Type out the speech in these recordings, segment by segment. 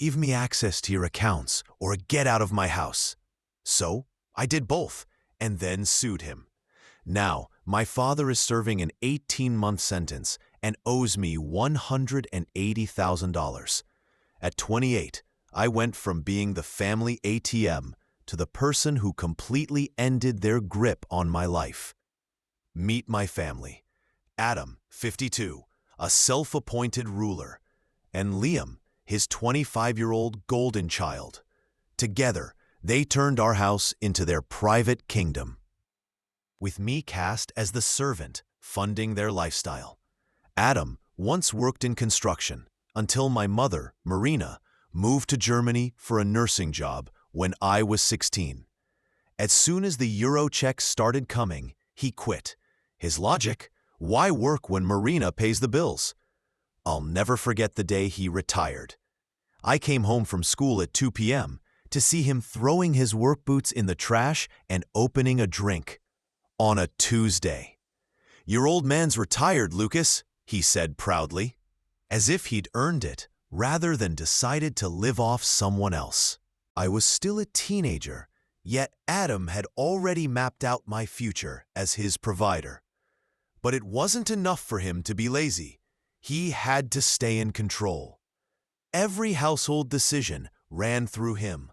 Give me access to your accounts or get out of my house. So, I did both, and then sued him. Now, my father is serving an 18-month sentence and owes me $180,000. At 28, I went from being the family ATM to the person who completely ended their grip on my life. Meet my family. Adam, 52, a self-appointed ruler, and Liam, his 25-year-old golden child. Together, they turned our house into their private kingdom, with me cast as the servant funding their lifestyle. Adam once worked in construction until my mother, Marina, moved to Germany for a nursing job when I was 16. As soon as the Euro checks started coming, he quit. His logic: why work when Marina pays the bills? I'll never forget the day he retired. I came home from school at 2 p.m. to see him throwing his work boots in the trash and opening a drink. On a Tuesday. "Your old man's retired, Lucas," he said proudly, as if he'd earned it, rather than decided to live off someone else. I was still a teenager, yet Adam had already mapped out my future as his provider. But it wasn't enough for him to be lazy. He had to stay in control. Every household decision ran through him.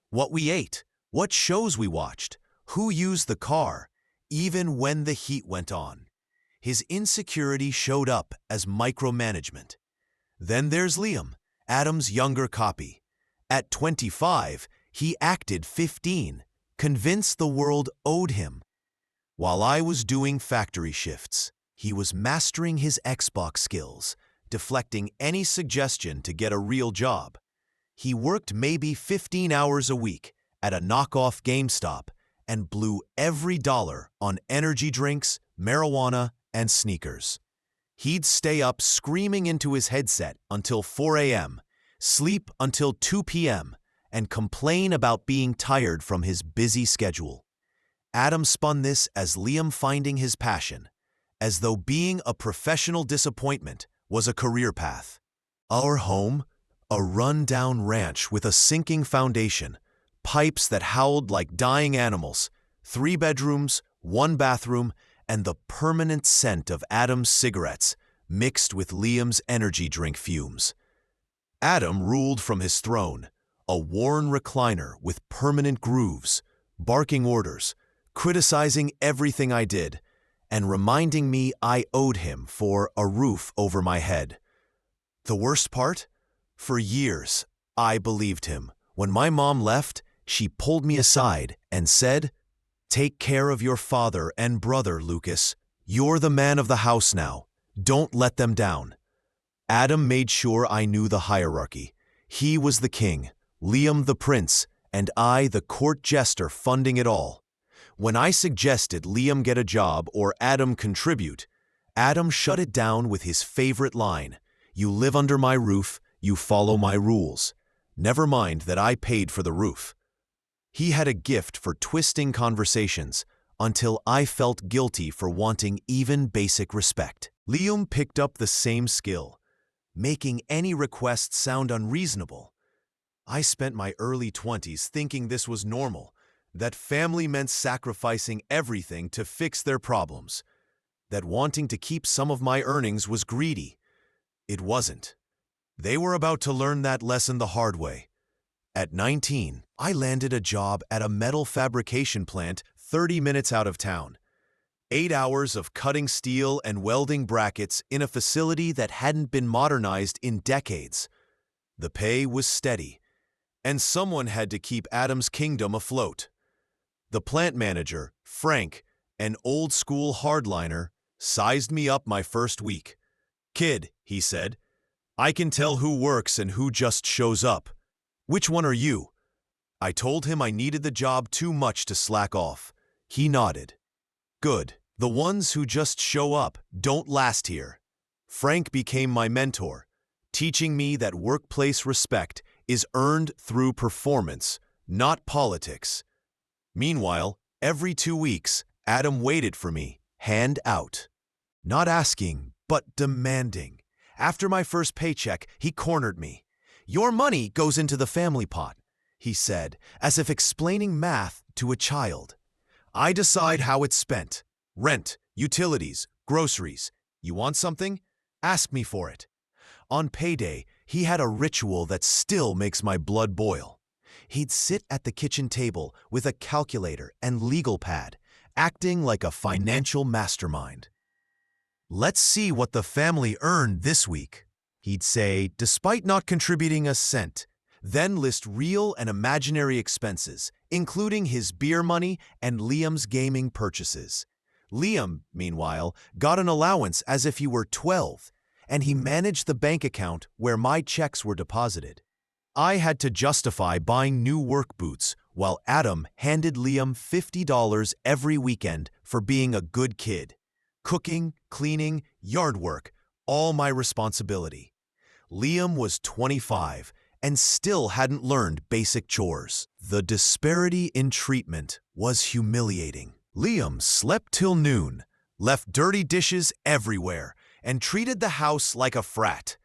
What we ate, what shows we watched, who used the car, even when the heat went on. His insecurity showed up as micromanagement. Then there's Liam, Adam's younger copy. At 25, he acted 15, convinced the world owed him. While I was doing factory shifts, he was mastering his Xbox skills, deflecting any suggestion to get a real job. He worked maybe 15 hours a week at a knockoff GameStop and blew every dollar on energy drinks, marijuana, and sneakers. He'd stay up screaming into his headset until 4 a.m., sleep until 2 p.m., and complain about being tired from his busy schedule. Adam spun this as Liam finding his passion, as though being a professional disappointment was a career path. Our home, a run-down ranch with a sinking foundation, pipes that howled like dying animals, 3 bedrooms, 1 bathroom, and the permanent scent of Adam's cigarettes mixed with Liam's energy drink fumes. Adam ruled from his throne, a worn recliner with permanent grooves, barking orders, criticizing everything I did, and reminding me I owed him for a roof over my head. The worst part? For years, I believed him. When my mom left, she pulled me aside and said, "Take care of your father and brother, Lucas. You're the man of the house now. Don't let them down." Adam made sure I knew the hierarchy. He was the king, Liam the prince, and I the court jester funding it all. When I suggested Liam get a job or Adam contribute, Adam shut it down with his favorite line: "You live under my roof, you follow my rules. Never mind that I paid for the roof." He had a gift for twisting conversations until I felt guilty for wanting even basic respect. Liam picked up the same skill, making any request sound unreasonable. I spent my early 20s thinking this was normal, that family meant sacrificing everything to fix their problems, that wanting to keep some of my earnings was greedy. It wasn't. They were about to learn that lesson the hard way. At 19, I landed a job at a metal fabrication plant 30 minutes out of town. 8 hours of cutting steel and welding brackets in a facility that hadn't been modernized in decades. The pay was steady, and someone had to keep Adam's kingdom afloat. The plant manager, Frank, an old-school hardliner, sized me up my first week. "Kid," he said, "I can tell who works and who just shows up. Which one are you?" I told him I needed the job too much to slack off. He nodded. "Good. The ones who just show up don't last here." Frank became my mentor, teaching me that workplace respect is earned through performance, not politics. Meanwhile, every 2 weeks, Adam waited for me, hand out. Not asking, but demanding. After my first paycheck, he cornered me. Your money goes into the family pot, he said, as if explaining math to a child. I decide how it's spent. Rent, utilities, groceries. You want something? Ask me for it. On payday, he had a ritual that still makes my blood boil. He'd sit at the kitchen table with a calculator and legal pad, acting like a financial mastermind. Let's see what the family earned this week, he'd say, despite not contributing a cent, then list real and imaginary expenses, including his beer money and Liam's gaming purchases. Liam, meanwhile, got an allowance as if he were 12, and he managed the bank account where my checks were deposited. I had to justify buying new work boots, while Adam handed Liam $50 every weekend for being a good kid. Cooking, cleaning, yard work, all my responsibility. Liam was 25 and still hadn't learned basic chores. The disparity in treatment was humiliating. Liam slept till noon, left dirty dishes everywhere, and treated the house like a frat.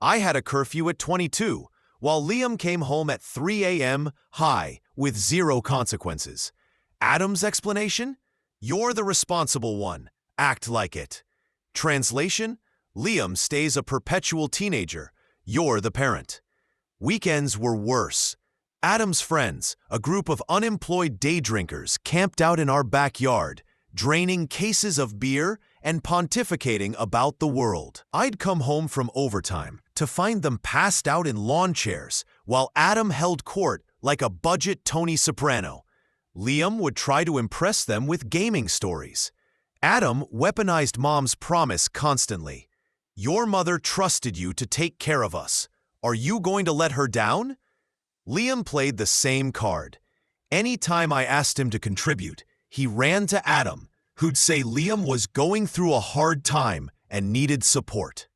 I had a curfew at 22, while Liam came home at 3 a.m. high with zero consequences. Adam's explanation? You're the responsible one. Act like it. Translation? Liam stays a perpetual teenager. You're the parent. Weekends were worse. Adam's friends, a group of unemployed day drinkers, camped out in our backyard, draining cases of beer and pontificating about the world. I'd come home from overtime to find them passed out in lawn chairs, while Adam held court like a budget Tony Soprano. Liam would try to impress them with gaming stories. Adam weaponized Mom's promise constantly. Your mother trusted you to take care of us. Are you going to let her down? Liam played the same card. Any time I asked him to contribute, he ran to Adam, who'd say Liam was going through a hard time and needed support.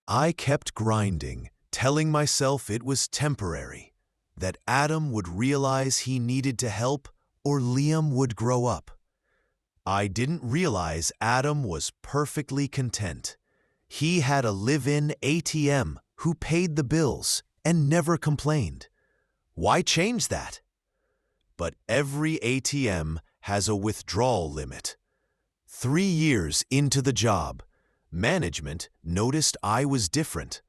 I kept grinding, telling myself it was temporary, that Adam would realize he needed to help or Liam would grow up. I didn't realize Adam was perfectly content. He had a live-in ATM who paid the bills and never complained. Why change that? But every ATM has a withdrawal limit. 3 years into the job, management noticed I was different.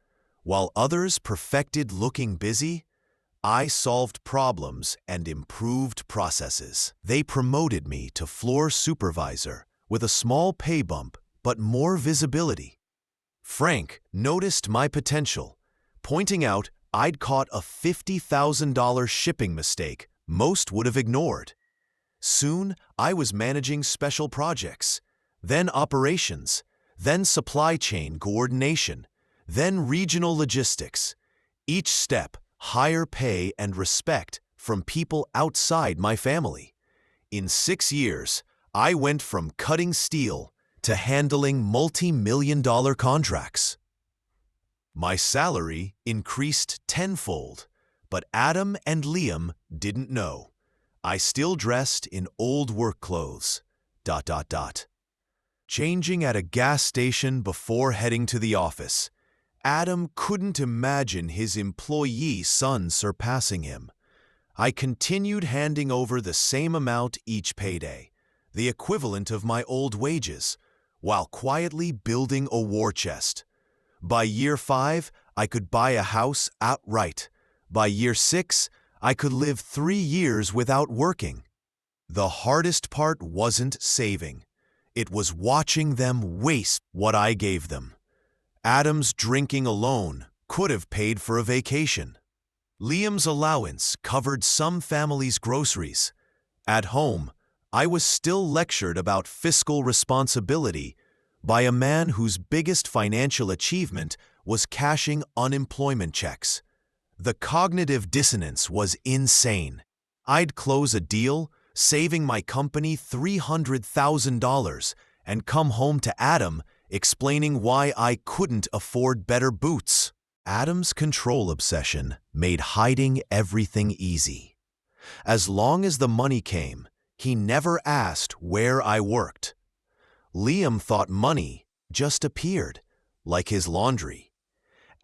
While others perfected looking busy, I solved problems and improved processes. They promoted me to floor supervisor with a small pay bump but more visibility. Frank noticed my potential, pointing out I'd caught a $50,000 shipping mistake most would have ignored. Soon, I was managing special projects, then operations, then supply chain coordination, then regional logistics. Each step, higher pay and respect from people outside my family. In 6 years, I went from cutting steel to handling multi-million-dollar contracts. My salary increased tenfold, but Adam and Liam didn't know. I still dressed in old work clothes. ... Changing at a gas station before heading to the office. Adam couldn't imagine his employee son surpassing him. I continued handing over the same amount each payday, the equivalent of my old wages, while quietly building a war chest. By year 5, I could buy a house outright. By year 6, I could live 3 years without working. The hardest part wasn't saving. It was watching them waste what I gave them. Adam's drinking alone could have paid for a vacation. Liam's allowance covered some families' groceries. At home, I was still lectured about fiscal responsibility by a man whose biggest financial achievement was cashing unemployment checks. The cognitive dissonance was insane. I'd close a deal, saving my company $300,000, and come home to Adam explaining why I couldn't afford better boots. Adam's control obsession made hiding everything easy. As long as the money came, he never asked where I worked. Liam thought money just appeared, like his laundry.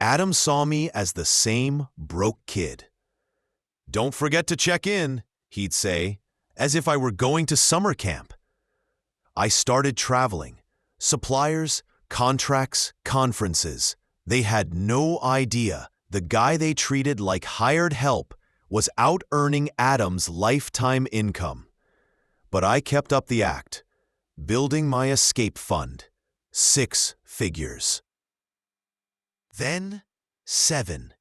Adam saw me as the same broke kid. "Don't forget to check in," he'd say, as if I were going to summer camp. I started traveling. Suppliers, contracts, conferences. They had no idea the guy they treated like hired help was out-earning Adam's lifetime income. But I kept up the act, building my escape fund. 6 figures. Then 7.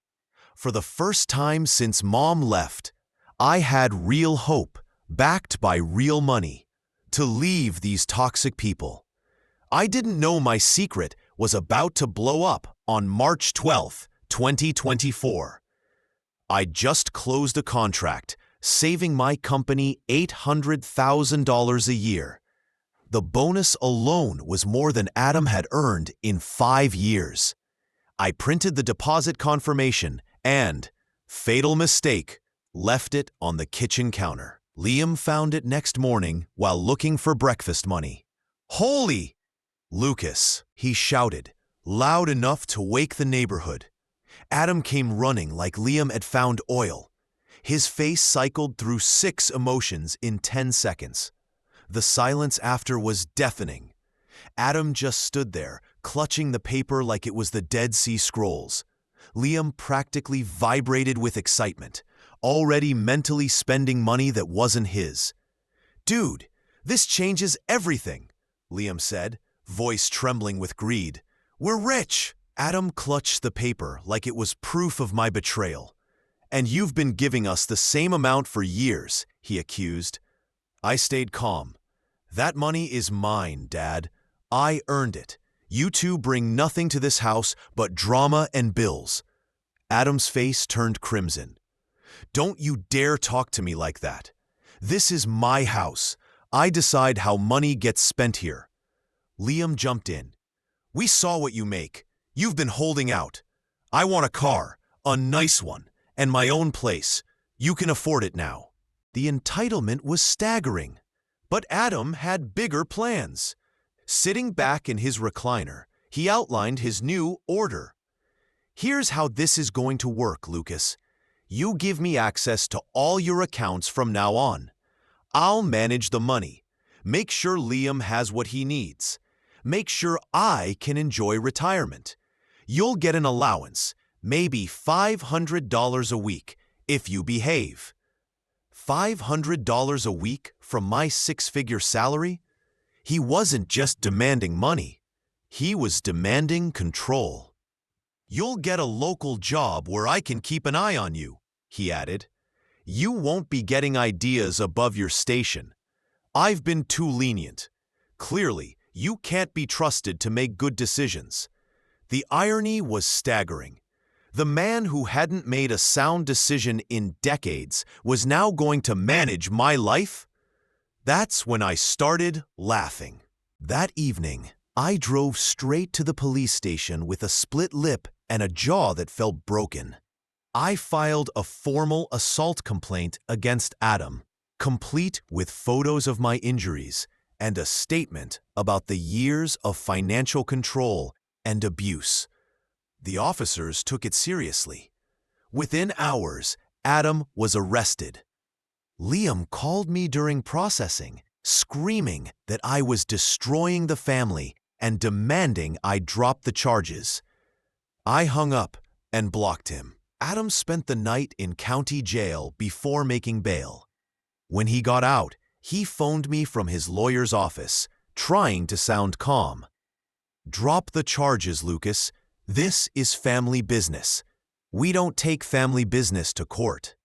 For the first time since Mom left, I had real hope, backed by real money, to leave these toxic people. I didn't know my secret was about to blow up on March 12, 2024. I just closed a contract, saving my company $800,000 a year. The bonus alone was more than Adam had earned in 5 years. I printed the deposit confirmation and, fatal mistake, left it on the kitchen counter. Liam found it next morning while looking for breakfast money. "Holy Lucas!" he shouted, loud enough to wake the neighborhood. Adam came running like Liam had found oil. His face cycled through 6 emotions in 10 seconds. The silence after was deafening. Adam just stood there, clutching the paper like it was the Dead Sea Scrolls. Liam practically vibrated with excitement, already mentally spending money that wasn't his. "Dude, this changes everything," Liam said, voice trembling with greed. "We're rich!" Adam clutched the paper like it was proof of my betrayal. "And you've been giving us the same amount for years," he accused. I stayed calm. "That money is mine, Dad. I earned it. You two bring nothing to this house but drama and bills." Adam's face turned crimson. "Don't you dare talk to me like that. This is my house. I decide how money gets spent here." Liam jumped in. "We saw what you make. You've been holding out. I want a car, a nice one, and my own place. You can afford it now." The entitlement was staggering. But Adam had bigger plans. Sitting back in his recliner, he outlined his new order. "Here's how this is going to work, Lucas. You give me access to all your accounts from now on. I'll manage the money. Make sure Liam has what he needs. Make sure I can enjoy retirement. You'll get an allowance, maybe $500 a week, if you behave." $500 a week from my 6-figure salary? He wasn't just demanding money. He was demanding control. "You'll get a local job where I can keep an eye on you," he added. "You won't be getting ideas above your station. I've been too lenient. Clearly, you can't be trusted to make good decisions." The irony was staggering. The man who hadn't made a sound decision in decades was now going to manage my life? That's when I started laughing. That evening, I drove straight to the police station with a split lip and a jaw that felt broken. I filed a formal assault complaint against Adam, complete with photos of my injuries and a statement about the years of financial control and abuse. The officers took it seriously. Within hours, Adam was arrested. Liam called me during processing, screaming that I was destroying the family and demanding I drop the charges. I hung up and blocked him. Adam spent the night in county jail before making bail. When he got out, he phoned me from his lawyer's office, trying to sound calm. "Drop the charges, Lucas. This is family business. We don't take family business to court."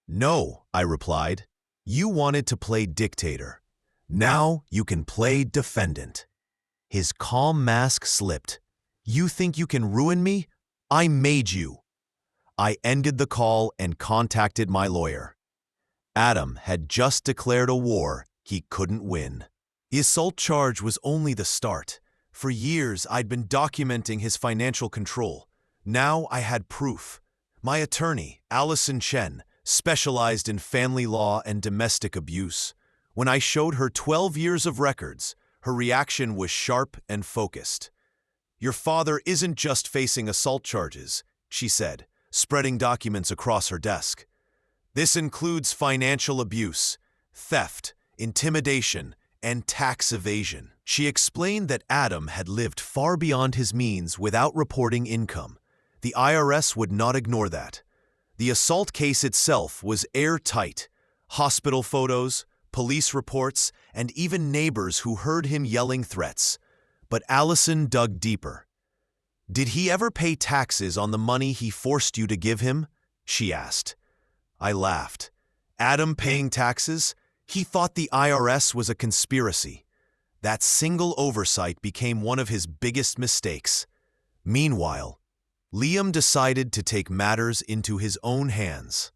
"No," I replied. "You wanted to play dictator. Now you can play defendant." His calm mask slipped. "You think you can ruin me? I made you." I ended the call and contacted my lawyer. Adam had just declared a war he couldn't win. The assault charge was only the start. For years, I'd been documenting his financial control. Now I had proof. My attorney, Allison Chen, specialized in family law and domestic abuse. When I showed her 12 years of records, her reaction was sharp and focused. Your father isn't just facing assault charges, she said, spreading documents across her desk. This includes financial abuse, theft, intimidation, and tax evasion. She explained that Adam had lived far beyond his means without reporting income. The IRS would not ignore that. The assault case itself was airtight. Hospital photos, police reports, and even neighbors who heard him yelling threats. But Allison dug deeper. "Did he ever pay taxes on the money he forced you to give him?" she asked. I laughed. Adam paying taxes? He thought the IRS was a conspiracy. That single oversight became one of his biggest mistakes. Meanwhile, Liam decided to take matters into his own hands.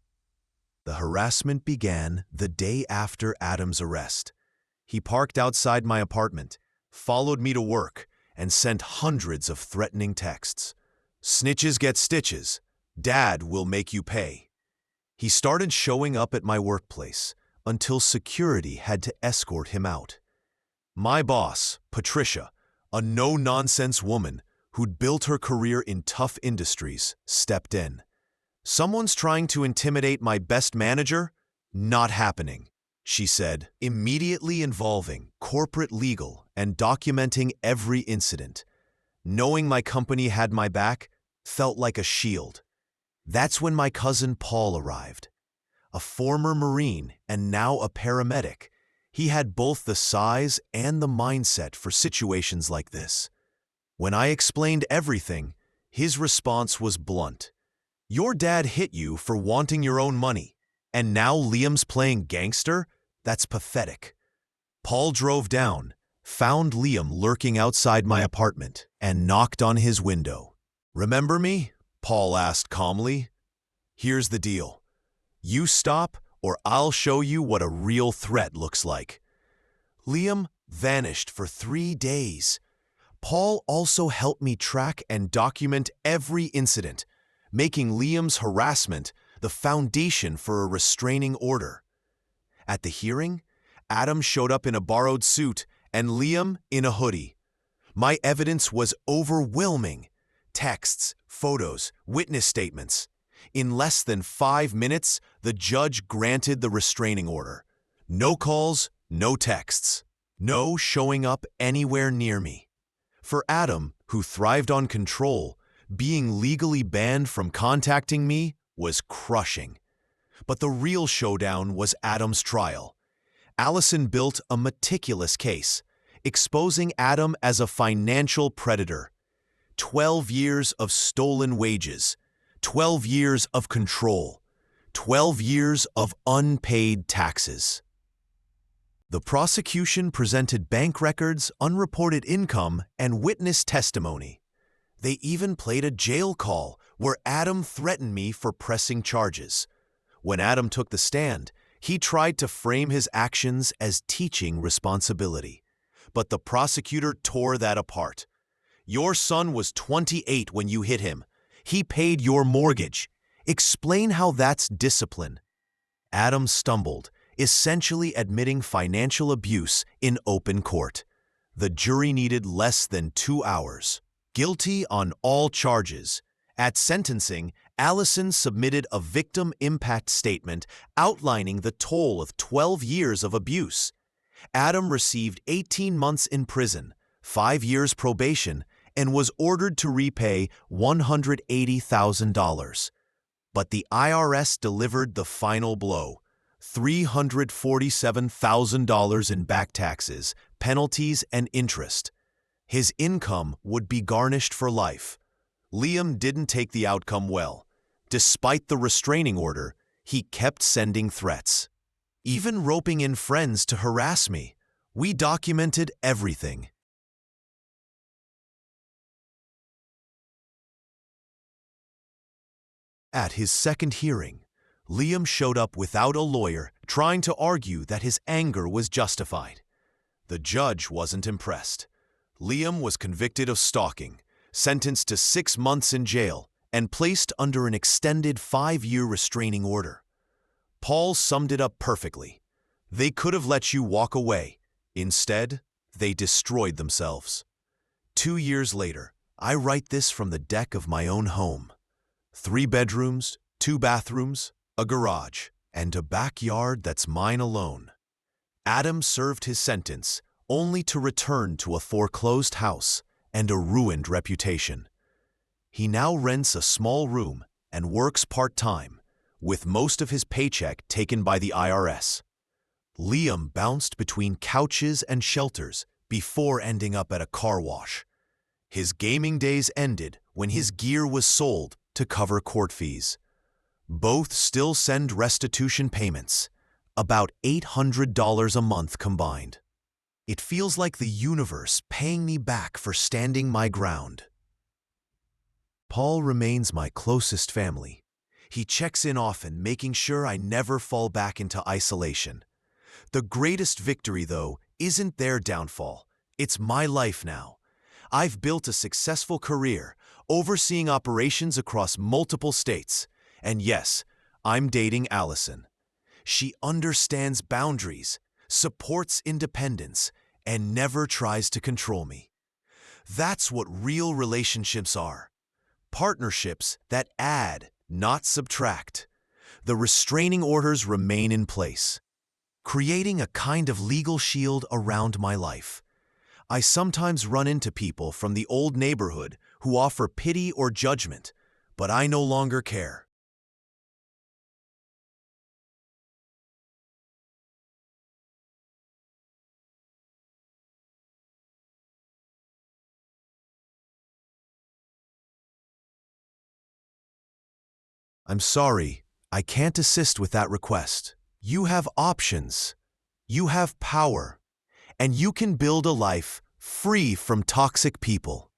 The harassment began the day after Adam's arrest. He parked outside my apartment, followed me to work, and sent hundreds of threatening texts. "Snitches get stitches. Dad will make you pay." He started showing up at my workplace until security had to escort him out. My boss, Patricia, a no-nonsense woman who'd built her career in tough industries, stepped in. "Someone's trying to intimidate my best manager? Not happening," she said, immediately involving corporate legal and documenting every incident. Knowing my company had my back felt like a shield. That's when my cousin Paul arrived. A former Marine and now a paramedic, he had both the size and the mindset for situations like this. When I explained everything, his response was blunt. "Your dad hit you for wanting your own money, and now Liam's playing gangster? That's pathetic." Paul drove down, found Liam lurking outside my apartment, and knocked on his window. "Remember me?" Paul asked calmly. "Here's the deal. You stop, or I'll show you what a real threat looks like." Liam vanished for 3 days. Paul also helped me track and document every incident, making Liam's harassment the foundation for a restraining order. At the hearing, Adam showed up in a borrowed suit and Liam in a hoodie. My evidence was overwhelming. Texts, photos, witness statements. In less than 5 minutes, the judge granted the restraining order. No calls, no texts. No showing up anywhere near me. For Adam, who thrived on control, being legally banned from contacting me was crushing. But the real showdown was Adam's trial. Allison built a meticulous case, exposing Adam as a financial predator. 12 years of stolen wages, 12 years of control, 12 years of unpaid taxes. The prosecution presented bank records, unreported income, and witness testimony. They even played a jail call where Adam threatened me for pressing charges. When Adam took the stand, he tried to frame his actions as teaching responsibility. But the prosecutor tore that apart. "Your son was 28 when you hit him. He paid your mortgage. Explain how that's discipline." Adam stumbled, essentially admitting financial abuse in open court. The jury needed less than 2 hours. Guilty on all charges. At sentencing, Allison submitted a victim impact statement outlining the toll of 12 years of abuse. Adam received 18 months in prison, 5 years probation, and was ordered to repay $180,000. But the IRS delivered the final blow. $347,000 in back taxes, penalties, and interest. His income would be garnished for life. Liam didn't take the outcome well. Despite the restraining order, he kept sending threats, even roping in friends to harass me. We documented everything. At his second hearing, Liam showed up without a lawyer, trying to argue that his anger was justified. The judge wasn't impressed. Liam was convicted of stalking, sentenced to 6 months in jail, and placed under an extended 5-year restraining order. Paul summed it up perfectly. They could have let you walk away. Instead, they destroyed themselves. 2 years later, I write this from the deck of my own home. 3 bedrooms, 2 bathrooms, a garage, and a backyard that's mine alone. Adam served his sentence only to return to a foreclosed house and a ruined reputation. He now rents a small room and works part-time, with most of his paycheck taken by the IRS. Liam bounced between couches and shelters before ending up at a car wash. His gaming days ended when his gear was sold to cover court fees. Both still send restitution payments, about $800 a month combined. It feels like the universe paying me back for standing my ground. Paul remains my closest family. He checks in often, making sure I never fall back into isolation. The greatest victory, though, isn't their downfall. It's my life now. I've built a successful career, overseeing operations across multiple states. And yes, I'm dating Allison. She understands boundaries, supports independence, and never tries to control me. That's what real relationships are. Partnerships that add, not subtract. The restraining orders remain in place, creating a kind of legal shield around my life. I sometimes run into people from the old neighborhood who offer pity or judgment, but I no longer care. I'm sorry, I can't assist with that request. You have options. You have power. And you can build a life free from toxic people.